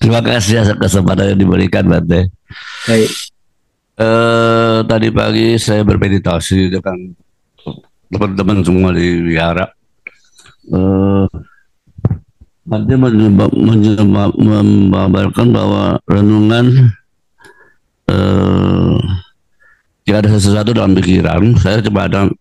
Terima kasih atas kesempatan yang diberikan, Bante. Baik. Tadi pagi saya bermeditasi dengan teman-teman semua di wihara. Eh, Bante membabarkan bahwa renungan eh, jika ada sesuatu dalam pikiran, saya coba ada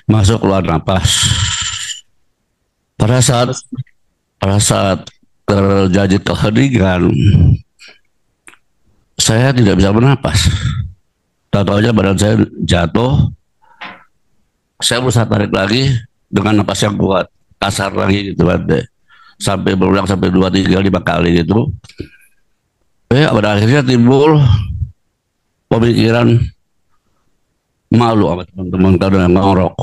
masuk keluar napas. Pada saat pada saat terjadi keheningan, saya tidak bisa bernapas. Tahu aja badan saya jatuh, saya berusaha tarik lagi dengan napas yang kuat, kasar lagi gitu Bante. Sampai berulang sampai 2, 3, 5 kali gitu. Pada akhirnya timbul pemikiran malu sama teman-teman karena ngorok.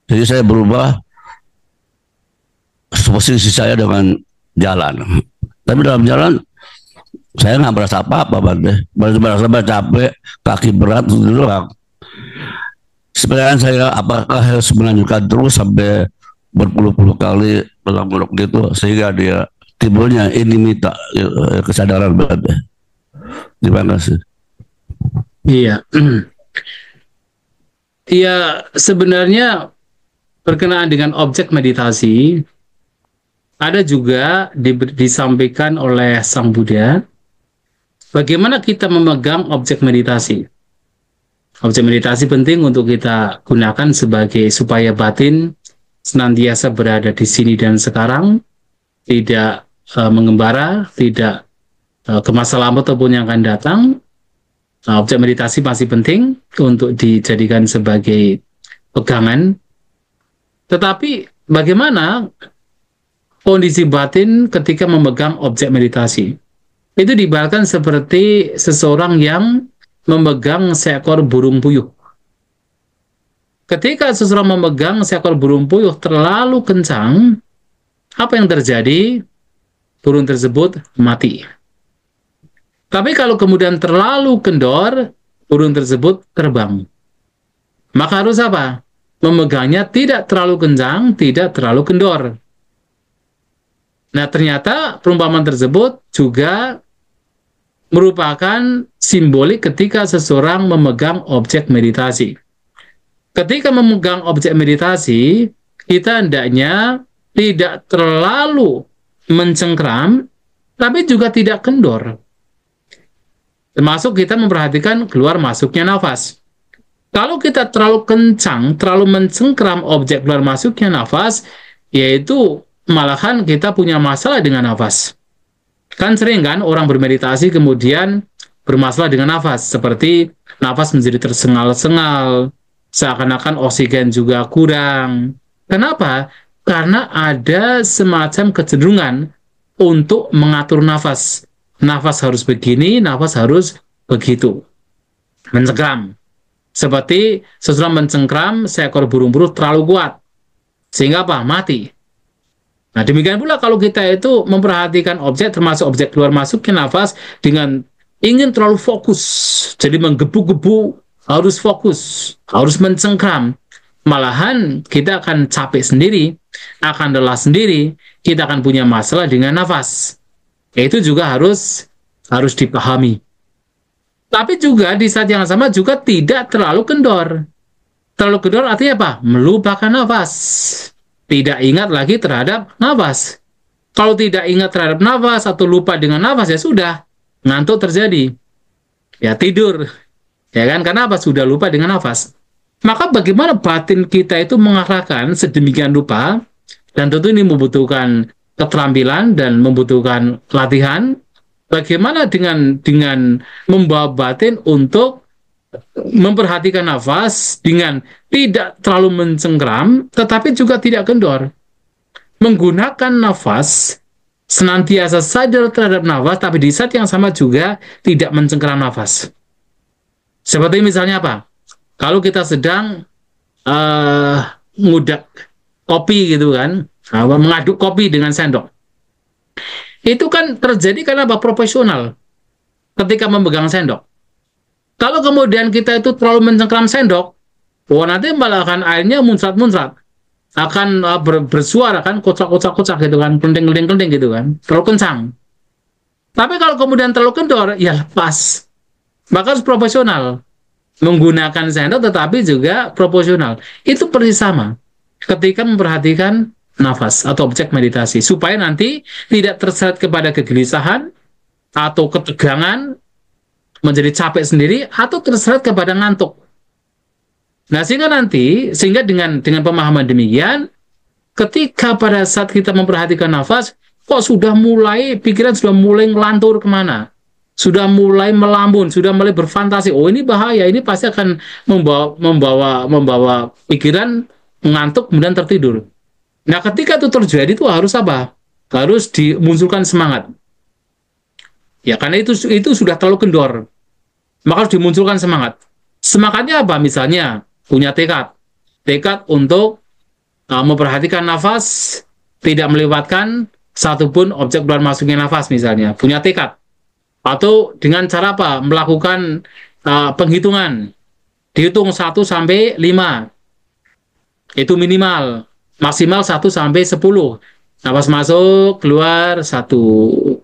Jadi saya berubah posisi saya dengan jalan. Tapi dalam jalan saya nggak merasa apa-apa, Bante. Merasa capek, kaki berat gitu doang. Sebenarnya saya apakah harus melanjutkan terus sampai berpuluh-puluh kali ngorok gitu sehingga dia timbulnya ini minta kesadaran, Bante. Terima kasih. Iya. Iya, sebenarnya berkenaan dengan objek meditasi, ada juga disampaikan oleh Sang Buddha, bagaimana kita memegang objek meditasi. Objek meditasi penting untuk kita gunakan sebagai supaya batin senantiasa berada di sini dan sekarang, tidak mengembara, tidak ke masa lampau ataupun yang akan datang. Objek meditasi masih penting untuk dijadikan sebagai pegangan. Tetapi bagaimana kondisi batin ketika memegang objek meditasi? Itu diibaratkan seperti seseorang yang memegang seekor burung puyuh. Ketika seseorang memegang seekor burung puyuh terlalu kencang, apa yang terjadi? Burung tersebut mati. Tapi kalau kemudian terlalu kendor, burung tersebut terbang. Maka harus apa? Memegangnya tidak terlalu kencang, tidak terlalu kendor. Nah, ternyata perumpamaan tersebut juga merupakan simbolik ketika seseorang memegang objek meditasi. Ketika memegang objek meditasi, kita hendaknya tidak terlalu mencengkram, tapi juga tidak kendor. Termasuk kita memperhatikan keluar masuknya nafas. Kalau kita terlalu kencang, terlalu mencengkram objek keluar masuknya nafas, yaitu malahan kita punya masalah dengan nafas. Kan sering kan orang bermeditasi kemudian bermasalah dengan nafas, seperti nafas menjadi tersengal-sengal, seakan-akan oksigen juga kurang. Kenapa? Karena ada semacam kecenderungan untuk mengatur nafas. Nafas harus begini, nafas harus begitu. Mencengkram. Seperti seseorang mencengkram seekor burung-burung terlalu kuat. Sehingga apa? Mati. Nah, demikian pula kalau kita itu memperhatikan objek, termasuk objek keluar masuknya nafas, dengan ingin terlalu fokus, jadi menggebu-gebu, harus fokus, harus mencengkram. Malahan kita akan capek sendiri, akan lelah sendiri, kita akan punya masalah dengan nafas. Itu juga harus dipahami. Tapi juga di saat yang sama juga tidak terlalu kendor. Terlalu kendor artinya apa? Melupakan nafas. Tidak ingat lagi terhadap nafas. Kalau tidak ingat terhadap nafas atau lupa dengan nafas, ya sudah, ngantuk terjadi. Ya tidur. Ya kan? Karena apa? Sudah lupa dengan nafas. Maka bagaimana batin kita itu mengarahkan sedemikian rupa, dan tentu ini membutuhkan keterampilan dan membutuhkan latihan. Bagaimana dengan membawa batin untuk memperhatikan nafas dengan tidak terlalu mencengkram, tetapi juga tidak kendor. Menggunakan nafas, senantiasa sadar terhadap nafas, tapi di saat yang sama juga tidak mencengkram nafas. Seperti misalnya apa? Kalau kita sedang ngudak kopi gitu kan, mengaduk kopi dengan sendok. Itu kan terjadi karena apa? Profesional ketika memegang sendok. Kalau kemudian kita itu terlalu mencengkram sendok, nanti malah akan airnya muncrat-muncrat, akan bersuara kan, kocak-kocak gitu kan, kelenting-kelenting gitu kan, terlalu kencang. Tapi kalau kemudian terlalu kendor, ya lepas. Maka harus proporsional. Menggunakan sendok tetapi juga proporsional. Itu persis sama ketika memperhatikan nafas atau objek meditasi. Supaya nanti tidak terseret kepada kegelisahan atau ketegangan, menjadi capek sendiri, atau terseret kepada ngantuk. Nah, sehingga dengan pemahaman demikian, ketika pada saat kita memperhatikan nafas, kok pikiran sudah mulai ngelantur kemana? Sudah mulai melambun, sudah mulai berfantasi. Oh, ini bahaya, ini pasti akan membawa pikiran mengantuk kemudian tertidur. Nah, ketika itu terjadi itu harus apa? Harus dimunculkan semangat. Ya, karena itu sudah terlalu kendor. Maka harus dimunculkan semangat. Semangatnya apa? Misalnya, punya tekad. Tekad untuk memperhatikan nafas, tidak melewatkan satupun objek keluar masuknya nafas misalnya. Punya tekad. Atau dengan cara apa? Melakukan penghitungan. Dihitung 1 sampai 5. Itu minimal. Maksimal 1 sampai 10. Nafas masuk, keluar 1.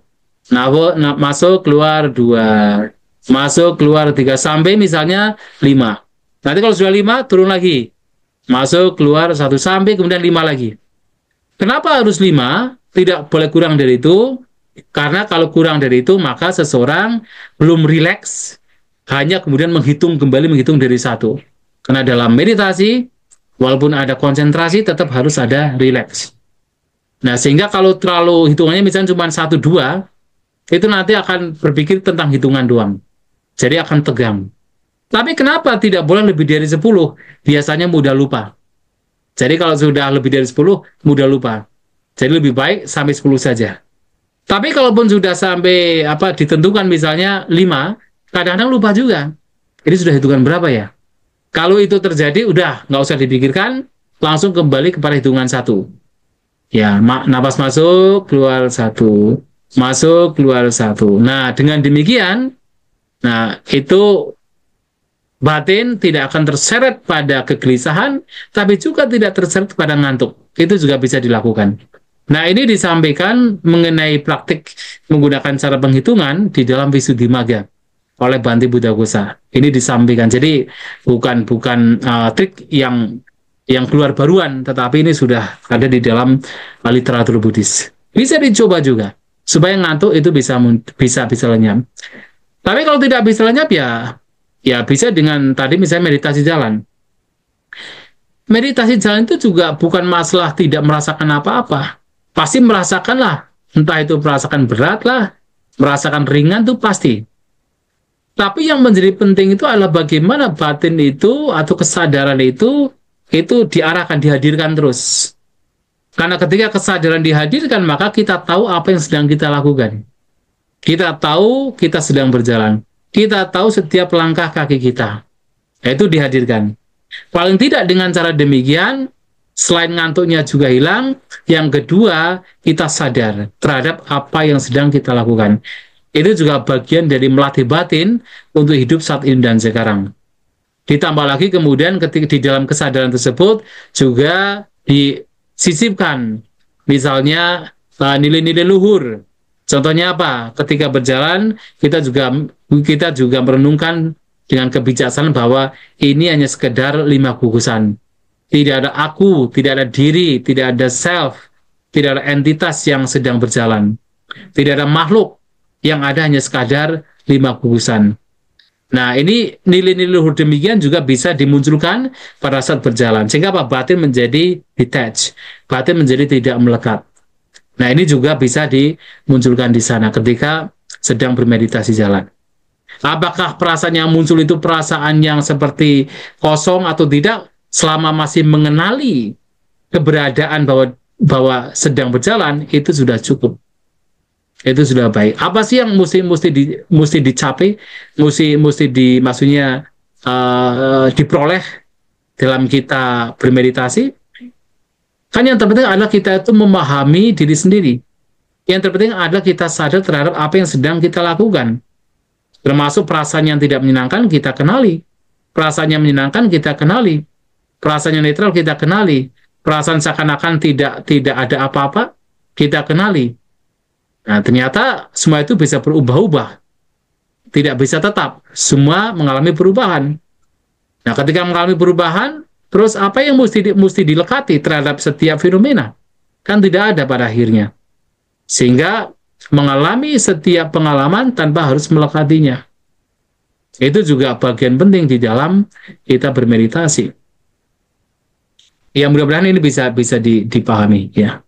Masuk, keluar 2. Masuk, keluar 3. Sampai misalnya 5. Nanti kalau sudah 5, turun lagi. Masuk, keluar 1. Sampai kemudian 5 lagi. Kenapa harus 5? Tidak boleh kurang dari itu. Karena kalau kurang dari itu, maka seseorang belum rileks. Hanya kemudian menghitung dari 1. Karena dalam meditasi, walaupun ada konsentrasi, tetap harus ada rileks. Nah, sehingga kalau terlalu hitungannya misalnya cuma 1, 2, itu nanti akan berpikir tentang hitungan doang. Jadi akan tegang. Tapi kenapa tidak boleh lebih dari 10? Biasanya mudah lupa. Jadi kalau sudah lebih dari 10, mudah lupa. Jadi lebih baik sampai 10 saja. Tapi kalaupun sudah sampai ditentukan misalnya 5, kadang-kadang lupa juga. Ini sudah hitungan berapa ya? Kalau itu terjadi, udah nggak usah dipikirkan, langsung kembali kepada hitungan 1. Ya, nafas masuk, keluar 1. Masuk, keluar 1. Nah, dengan demikian, itu batin tidak akan terseret pada kegelisahan, tapi juga tidak terseret pada ngantuk. Itu juga bisa dilakukan. Nah, ini disampaikan mengenai praktik menggunakan cara penghitungan di dalam Visuddhimagga oleh Bhante Buddhaghosa. Ini disampaikan. Jadi bukan trik yang keluar baruan, tetapi ini sudah ada di dalam literatur Buddhis. Bisa dicoba juga supaya ngantuk itu bisa lenyap. Tapi kalau tidak bisa lenyap ya bisa dengan tadi misalnya meditasi jalan. Meditasi jalan itu juga bukan masalah tidak merasakan apa-apa. Pasti merasakan lah. Entah itu merasakan berat lah, merasakan ringan tuh pasti. Tapi yang menjadi penting itu adalah bagaimana batin itu atau kesadaran itu diarahkan, dihadirkan terus. Karena ketika kesadaran dihadirkan, maka kita tahu apa yang sedang kita lakukan. Kita tahu kita sedang berjalan. Kita tahu setiap langkah kaki kita. Itu dihadirkan. Paling tidak dengan cara demikian, selain ngantuknya juga hilang, yang kedua, kita sadar terhadap apa yang sedang kita lakukan. Itu juga bagian dari melatih batin untuk hidup saat ini dan sekarang. Ditambah lagi kemudian ketika di dalam kesadaran tersebut juga disisipkan misalnya nilai-nilai luhur. Contohnya apa? Ketika berjalan kita juga merenungkan dengan kebijaksanaan bahwa ini hanya sekedar 5 gugusan. Tidak ada aku, tidak ada diri, tidak ada self, tidak ada entitas yang sedang berjalan. Tidak ada makhluk, yang ada hanya sekadar 5 gugusan. Nah, ini nilai-nilai luhur demikian juga bisa dimunculkan pada saat berjalan. Sehingga batin menjadi detached, batin menjadi tidak melekat. Nah, ini juga bisa dimunculkan di sana ketika sedang bermeditasi jalan. Apakah perasaan yang muncul itu perasaan yang seperti kosong atau tidak? Selama masih mengenali keberadaan bahwa sedang berjalan, itu sudah cukup. Itu sudah baik. Apa sih yang mesti dicapai, maksudnya diperoleh dalam kita bermeditasi? Kan yang terpenting adalah kita itu memahami diri sendiri. Yang terpenting adalah kita sadar terhadap apa yang sedang kita lakukan. Termasuk perasaan yang tidak menyenangkan kita kenali. Perasaan yang menyenangkan kita kenali. Perasaan yang netral kita kenali. Perasaan seakan-akan tidak ada apa-apa kita kenali. Nah, ternyata semua itu bisa berubah-ubah. Tidak bisa tetap. Semua mengalami perubahan. Nah, ketika mengalami perubahan, terus apa yang mesti dilekati terhadap setiap fenomena? Kan tidak ada pada akhirnya. Sehingga mengalami setiap pengalaman tanpa harus melekatinya. Itu juga bagian penting di dalam kita bermeditasi. Ya, mudah-mudahan ini bisa dipahami ya.